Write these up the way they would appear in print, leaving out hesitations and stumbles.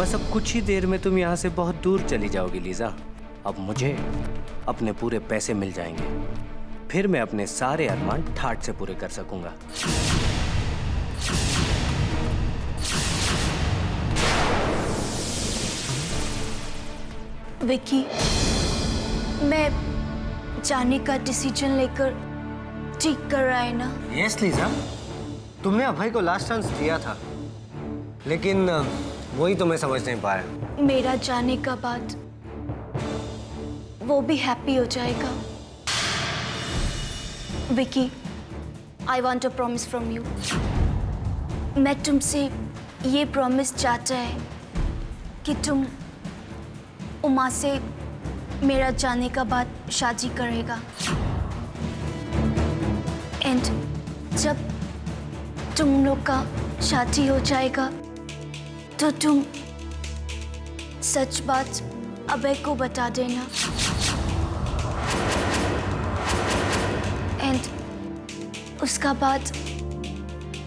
बस अब कुछ ही देर में तुम यहाँ से बहुत दूर चली जाओगी लीजा। अब मुझे अपने पूरे पैसे मिल जाएंगे, फिर मैं अपने सारे अरमान ठाठ से पूरे कर सकूंगा। विकी, मैं जाने का डिसीजन लेकर ठीक कर रहा है ना? यस लीजा, तुमने अभय को लास्ट चांस दिया था, लेकिन वही तो मैं समझ नहीं पाया। मेरा जाने का बाद वो भी हैप्पी हो जाएगा। Vicky, I want a promise from you. मैं तुमसे ये प्रॉमिस चाहता है कि तुम उमा से मेरा जाने का बाद शादी करेगा। एंड जब तुम लोग का शादी हो जाएगा तो तुम सच बात अभय को बता देना। एंड उसका बाद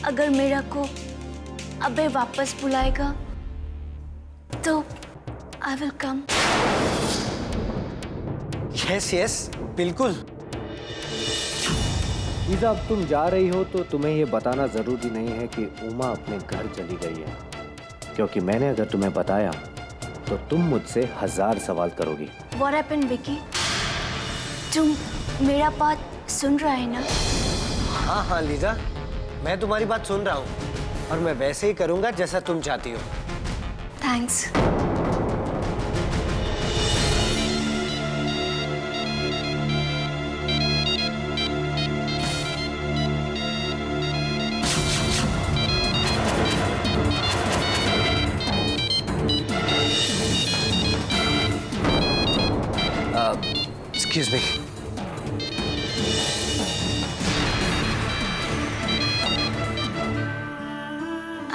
अगर मेरा को अभय वापस बुलाएगा तो I will come. Yes yes, बिल्कुल। लीजा, अब तुम जा रही हो तो तुम्हें ये बताना जरूरी नहीं है कि उमा अपने घर चली गई है, क्योंकि मैंने अगर तुम्हें बताया तो तुम मुझसे 1000 सवाल करोगी। What happened, Vicky? तुम मेरा बात सुन रहा है ना? हाँ हाँ लीजा, मैं तुम्हारी बात सुन रहा हूँ और मैं वैसे ही करूँगा जैसा तुम चाहती हो। Thanks. Excuse me.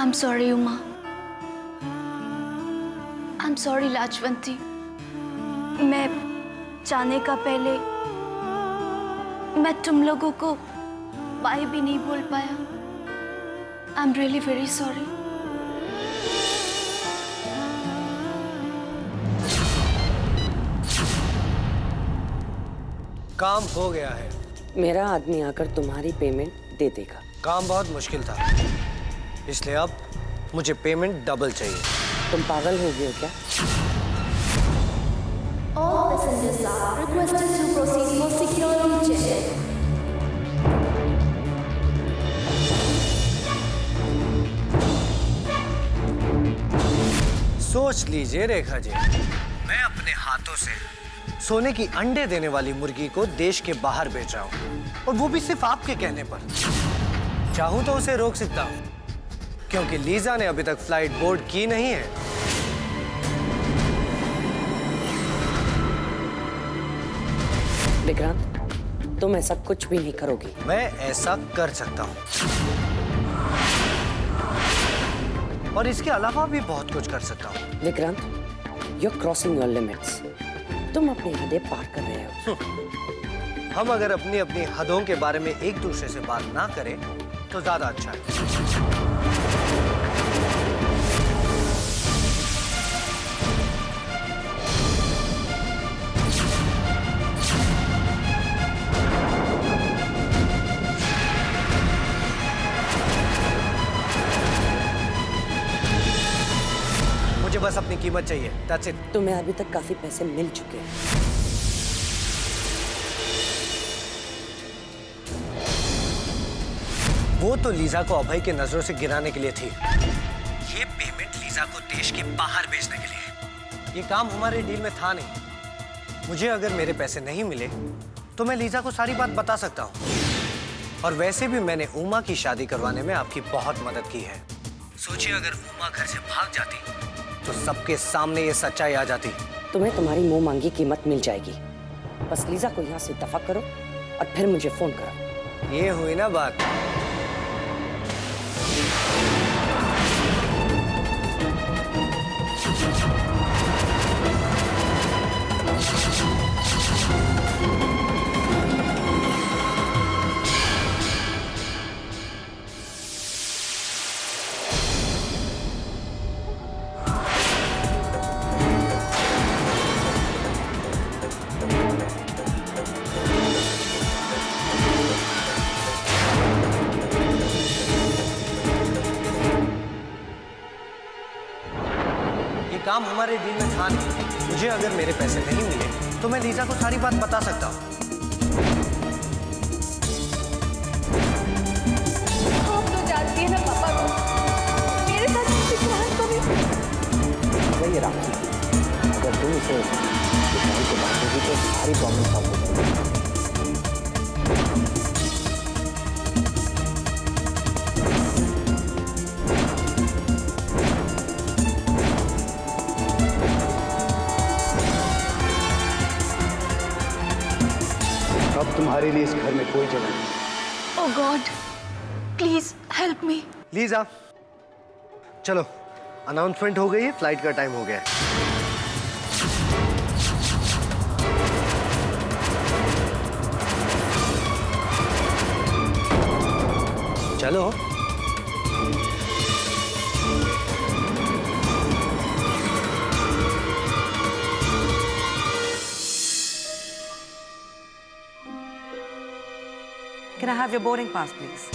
I'm sorry, Uma. I'm sorry, लाजवंती। मैं जाने का पहले मैं तुम लोगों को बाय भी नहीं बोल पाया। I'm really very sorry। काम हो गया है। मेरा आदमी आकर तुम्हारी पेमेंट दे देगा। काम बहुत मुश्किल था, इसलिए अब मुझे पेमेंट डबल चाहिए। तुम पागल हो गए हो क्या? All passengers are requested to proceed for security check. सोच लीजिए रेखा जी, मैं अपने हाथों से सोने की अंडे देने वाली मुर्गी को देश के बाहर बेच रहा हूँ, और वो भी सिर्फ आपके कहने पर। चाहूं तो उसे रोक सकता हूँ, क्योंकि लीजा ने अभी तक फ्लाइट बोर्ड की नहीं है। विक्रांत, तुम ऐसा कुछ भी नहीं करोगी। मैं ऐसा कर सकता हूँ, और इसके अलावा भी बहुत कुछ कर सकता हूँ। Vikrant, you are crossing your limits. तुम अपनी हदें पार कर रहे हो। हम अगर अपनी अपनी हदों के बारे में एक दूसरे से बात ना करें तो ज्यादा अच्छा है। मुझे बस अपनी कीमत चाहिए, that's it। तुम्हें अभी तक काफी पैसे मिल चुके हैं। वो तो लीजा को अभय के नजरों से गिराने के लिए थी। ये पेमेंट लीजा को देश के बाहर भेजने के लिए। ये काम हमारे डील में था नहीं। मुझे अगर मेरे पैसे नहीं मिले तो मैं लीजा को सारी बात बता सकता हूँ। और वैसे भी मैंने उमा की शादी करवाने में आपकी बहुत मदद की है। सोचिए, अगर उमा घर से भाग जाती तो सबके सामने ये सच्चाई आ जाती। तुम्हें तुम्हारी मुंह मांगी कीमत मिल जाएगी। बस लीजा को यहाँ से दफा करो और फिर मुझे फोन करो। ये हुई ना बात। हमारे डील में था नहीं। मुझे अगर मेरे पैसे नहीं मिले तो मैं लीजा को सारी बात बता सकता हूँ। आप तो जानती है ना पापा को, मेरे साथ विक्रांत को भी। ये राखी, अगर तुम इसे विक्रांत को बांटोगी तो सारी प्रॉब्लम सॉल्व हो जाएगी। अब तुम्हारे लिए इस घर में कोई जगह नहीं। Oh God, please help me. Lisa, चलो, अनाउंसमेंट हो गई है, फ्लाइट का टाइम हो गया है। चलो। Can I have your boarding pass, please?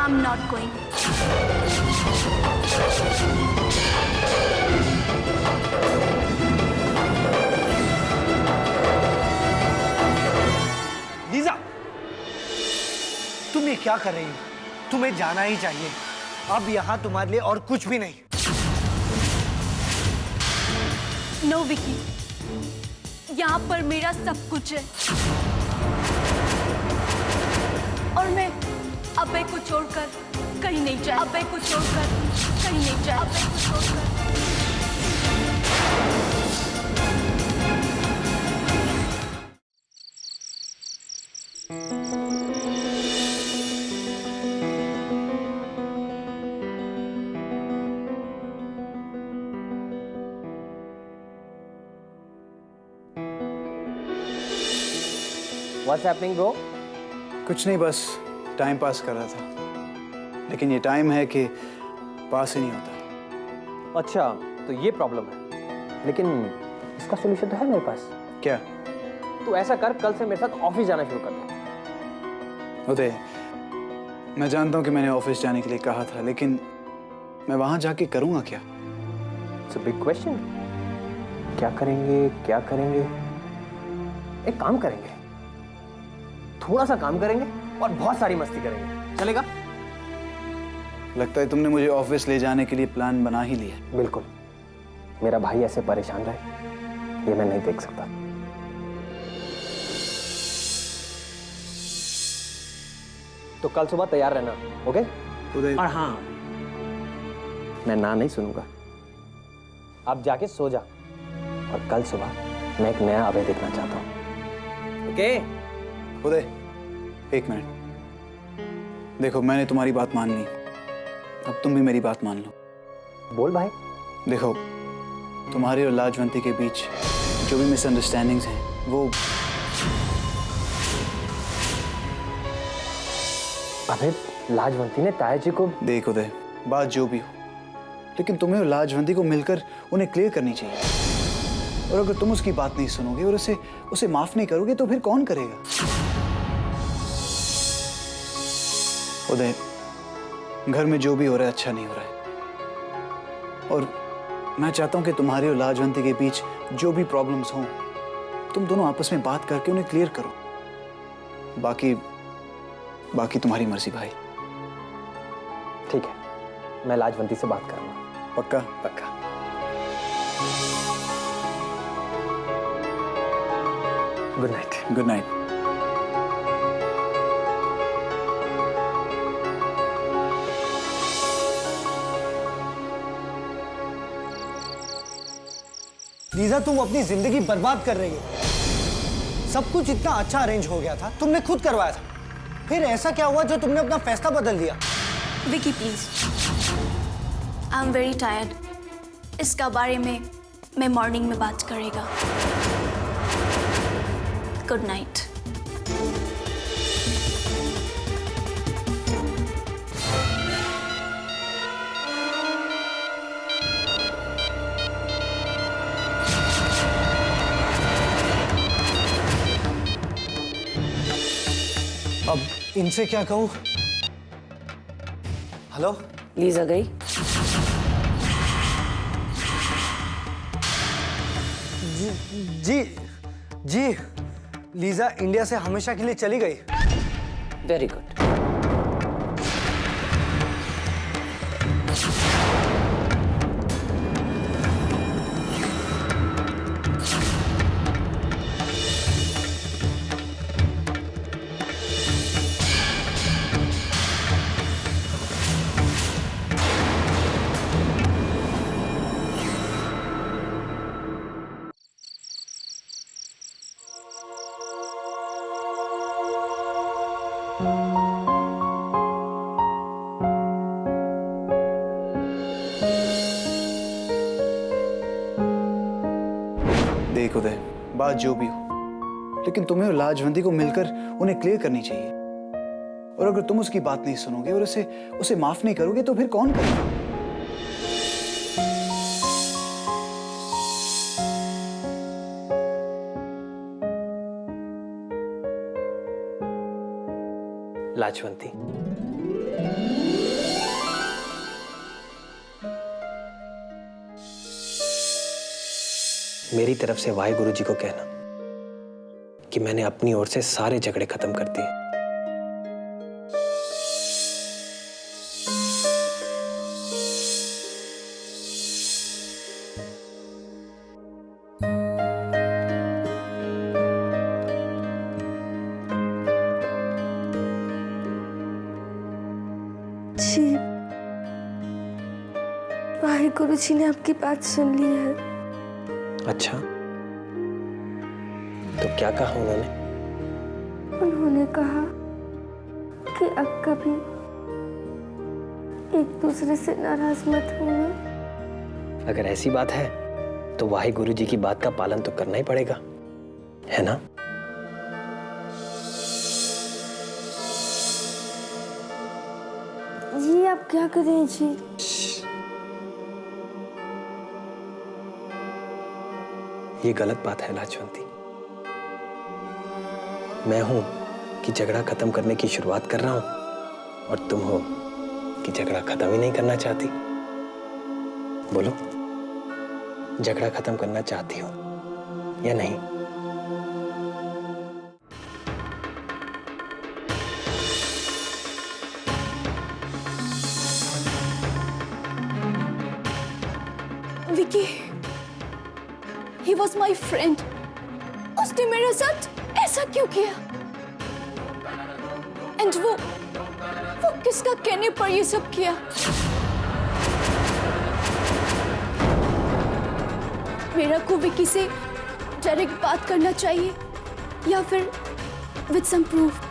I'm not going. Lisa, तुम ये क्या कर रही हो? तुम्हें जाना ही चाहिए। अब यहाँ तुम्हारे लिए और कुछ भी नहीं। No, विकी, यहाँ पर मेरा सब कुछ है और मैं अबे को छोड़कर कहीं नहीं जाए। अबे को छोड़कर कहीं नहीं जाए। अबे को छोड़कर। What's happening, bro? कुछ नहीं, बस टाइम पास कर रहा था। लेकिन ये टाइम है कि पास ही नहीं होता। अच्छा, तो ये प्रॉब्लम है, लेकिन इसका सॉल्यूशन तो है मेरे पास। क्या? तू ऐसा कर, कल से मेरे साथ ऑफिस जाना शुरू कर दे। उदय, मैं जानता हूँ कि मैंने ऑफिस जाने के लिए कहा था, लेकिन मैं वहां जाके करूँगा क्या? It's a big question. क्या करेंगे, क्या करेंगे? एक काम करेंगे, थोड़ा सा काम करेंगे और बहुत सारी मस्ती करेंगे। चलेगा? लगता है तुमने मुझे ऑफिस ले जाने के लिए प्लान बना ही लिया। बिल्कुल। मेरा भाई ऐसे परेशान रहे, ये मैं नहीं देख सकता। तो कल सुबह तैयार रहना, ओके? उदय, और हाँ, मैं ना नहीं सुनूंगा। अब जाके सो जा और कल सुबह मैं एक नया अभय देखना चाहता हूँ, ओके? उदय, एक मिनट। देखो, मैंने तुम्हारी बात मान ली, अब तुम भी मेरी बात मान लो। बोल भाई। देखो, तुम्हारे और लाजवंती के बीच जो भी मिसअंडरस्टैंडिंग्स हैं, वो अबे, लाजवंती ने ताया जी को। देख उदय, बात जो भी हो, लेकिन तुम्हें और लाजवंती को मिलकर उन्हें क्लियर करनी चाहिए। और अगर तुम उसकी बात नहीं सुनोगे और उसे माफ नहीं करोगे तो फिर कौन करेगा? उदय, घर में जो भी हो रहा है अच्छा नहीं हो रहा है, और मैं चाहता हूं कि तुम्हारे और लाजवंती के बीच जो भी प्रॉब्लम्स हों, तुम दोनों आपस में बात करके उन्हें क्लियर करो। बाकी तुम्हारी मर्जी भाई। ठीक है, मैं लाजवंती से बात करूंगा। पक्का? पक्का। Good night. Good night. Lisa, तुम अपनी जिंदगी बर्बाद कर रही हो। सब कुछ इतना अच्छा अरेंज हो गया था, तुमने खुद करवाया था, फिर ऐसा क्या हुआ जो तुमने अपना फैसला बदल दिया? Vicky please, I am very tired. इसका बारे में मैं मॉर्निंग में बात करेगा। Good night. अब इनसे क्या कहूं? हेलो, लीजा गई? जी जी, लीजा इंडिया से हमेशा के लिए चली गई। Very good. देख उदय, बात जो भी हो, लेकिन तुम्हें और लाजवंती को मिलकर उन्हें क्लियर करनी चाहिए। और अगर तुम उसकी बात नहीं सुनोगे और उसे माफ नहीं करोगे तो फिर कौन करेगा? लाजवंती, मेरी तरफ से वाहिगुरु जी को कहना कि मैंने अपनी ओर से सारे झगड़े खत्म कर दिए। जी, वाहिगुरु जी ने आपकी बात सुन ली है। अच्छा, तो क्या कहा उन्होंने? उन्होंने कहा कि अब कभी एक दूसरे से नाराज मत होना। अगर ऐसी बात है तो वाहिगुरु जी की बात का पालन तो करना ही पड़ेगा, है ना? जी आप क्या करें जी? ये गलत बात है लाजवंती। मैं हूं कि झगड़ा खत्म करने की शुरुआत कर रहा हूं और तुम हो कि झगड़ा खत्म ही नहीं करना चाहती। बोलो, झगड़ा खत्म करना चाहती हो या नहीं? Vicky, he was my friend. उसने मेरे साथ ऐसा क्यों किया? एंड वो किसका कहने पर ये सब किया? मेरा को विकी से डायरेक्ट बात करना चाहिए या फिर with some proof?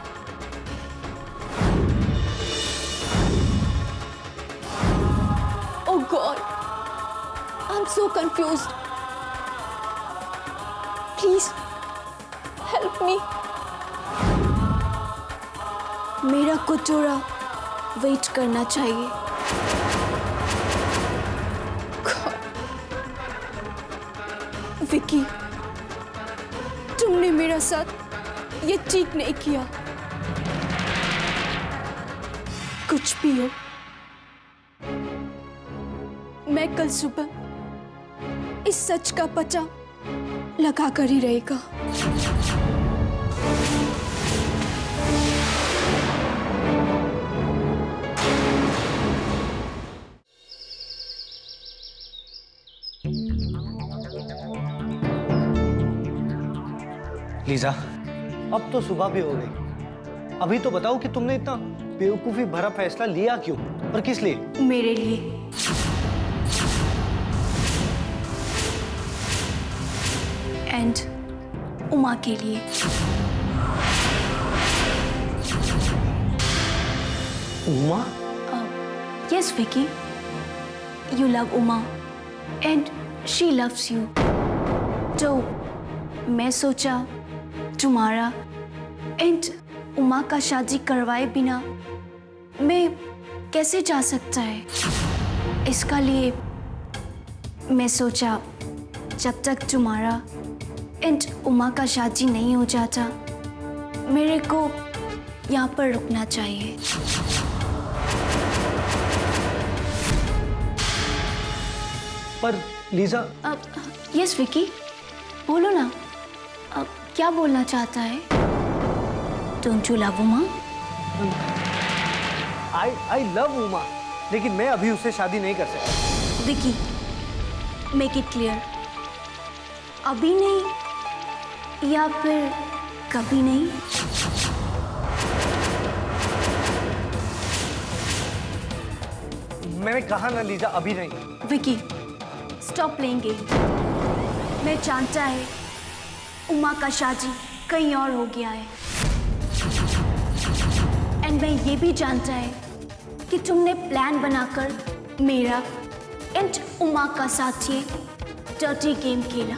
Oh God, I'm so confused. Please help me. मेरा कुटोरा वेट करना चाहिए। विकी, तुमने मेरा साथ ये ठीक नहीं किया। कुछ भी हो, मैं कल सुबह इस सच का पता लगा कर ही रहेगा। लीजा, अब तो सुबह भी हो गई। अभी तो बताओ कि तुमने इतना बेवकूफी भरा फैसला लिया क्यों और किस लिए? मेरे लिए। एंड उमा के लिए। Uma? Yes, Vicky. You love Uma and she loves you. तो मैं सोचा तुम्हारा एंड उमा का शादी करवाए बिना मैं कैसे जा सकता है। इसका लिए मैं सोचा जब तक तुम्हारा एंड उमा का शादी नहीं हो जाता मेरे को यहाँ पर रुकना चाहिए। पर लीजा, यस विकी, बोलो ना, क्या बोलना चाहता है? Don't you love Uma? I love Uma, लेकिन मैं अभी उससे शादी नहीं कर सकता। विकी, मेक इट क्लियर, अभी नहीं या फिर कभी नहीं? मैंने कहा ना लीजा, अभी नहीं। Vicky, stop playing game. मैं जानता है उमा का शादी कहीं और हो गया है एंड मैं ये भी जानता है कि तुमने प्लान बनाकर मेरा एंड उमा का साथ ये डर्टी गेम खेला।